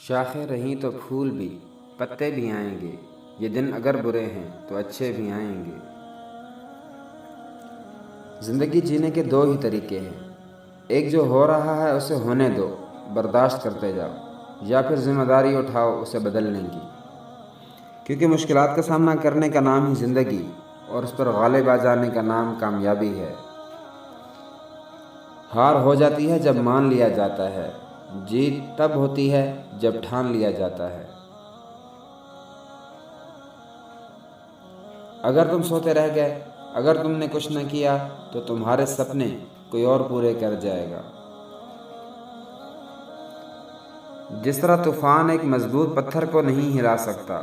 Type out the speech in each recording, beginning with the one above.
شاخیں رہیں تو پھول بھی پتے بھی آئیں گے، یہ دن اگر برے ہیں تو اچھے بھی آئیں گے۔ زندگی جینے کے دو ہی طریقے ہیں، ایک جو ہو رہا ہے اسے ہونے دو، برداشت کرتے جاؤ، یا پھر ذمہ داری اٹھاؤ اسے بدلنے کی، کیونکہ مشکلات کا سامنا کرنے کا نام ہی زندگی اور اس پر غالب آ جانے کا نام کامیابی ہے۔ ہار ہو جاتی ہے جب مان لیا جاتا ہے، جیت تب ہوتی ہے جب ٹھان لیا جاتا ہے۔ اگر تم سوتے رہ گئے، اگر تم نے کچھ نہ کیا تو تمہارے سپنے کوئی اور پورے کر جائے گا۔ جس طرح طوفان ایک مضبوط پتھر کو نہیں ہلا سکتا،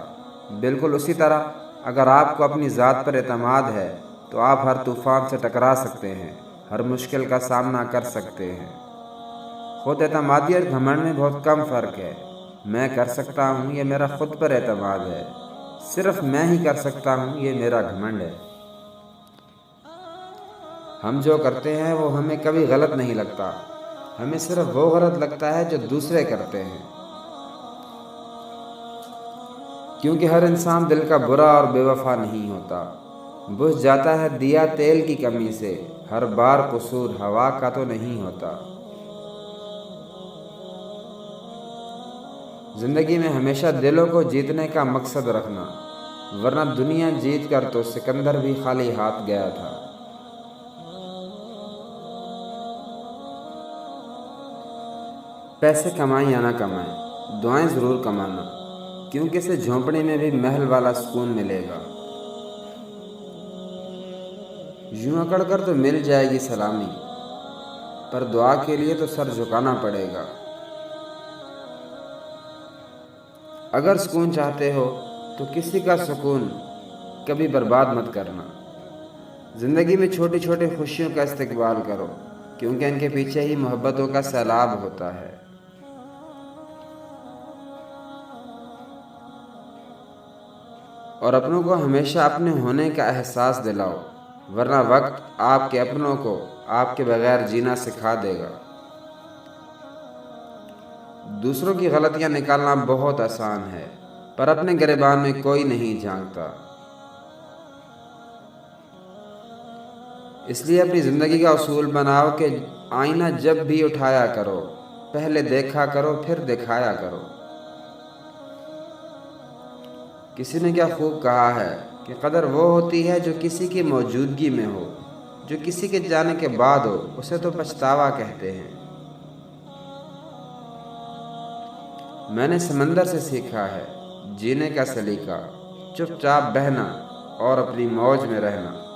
بالکل اسی طرح اگر آپ کو اپنی ذات پر اعتماد ہے تو آپ ہر طوفان سے ٹکرا سکتے ہیں، ہر مشکل کا سامنا کر سکتے ہیں۔ خود اعتمادی اور گھمنڈ میں بہت کم فرق ہے۔ میں کر سکتا ہوں یہ میرا خود پر اعتماد ہے، صرف میں ہی کر سکتا ہوں یہ میرا گھمنڈ ہے۔ ہم جو کرتے ہیں وہ ہمیں کبھی غلط نہیں لگتا، ہمیں صرف وہ غلط لگتا ہے جو دوسرے کرتے ہیں، کیونکہ ہر انسان دل کا برا اور بے وفا نہیں ہوتا۔ بجھ جاتا ہے دیا تیل کی کمی سے، ہر بار قصور ہوا کا تو نہیں ہوتا۔ زندگی میں ہمیشہ دلوں کو جیتنے کا مقصد رکھنا، ورنہ دنیا جیت کر تو سکندر بھی خالی ہاتھ گیا تھا۔ پیسے کمائیں یا نہ کمائیں، دعائیں ضرور کمانا، کیونکہ اسے جھونپڑی میں بھی محل والا سکون ملے گا۔ یوں اکڑ کر تو مل جائے گی سلامی، پر دعا کے لیے تو سر جھکانا پڑے گا۔ اگر سکون چاہتے ہو تو کسی کا سکون کبھی برباد مت کرنا۔ زندگی میں چھوٹی چھوٹی خوشیوں کا استقبال کرو، کیونکہ ان کے پیچھے ہی محبتوں کا سیلاب ہوتا ہے۔ اور اپنوں کو ہمیشہ اپنے ہونے کا احساس دلاؤ، ورنہ وقت آپ کے اپنوں کو آپ کے بغیر جینا سکھا دے گا۔ دوسروں کی غلطیاں نکالنا بہت آسان ہے، پر اپنے گریبان میں کوئی نہیں جھانکتا۔ اس لیے اپنی زندگی کا اصول بناؤ کہ آئینہ جب بھی اٹھایا کرو، پہلے دیکھا کرو پھر دکھایا کرو۔ کسی نے کیا خوب کہا ہے کہ قدر وہ ہوتی ہے جو کسی کی موجودگی میں ہو، جو کسی کے جانے کے بعد ہو اسے تو پچھتاوا کہتے ہیں۔ میں نے سمندر سے سیکھا ہے جینے کا سلیقہ، چپ چاپ بہنا اور اپنی موج میں رہنا۔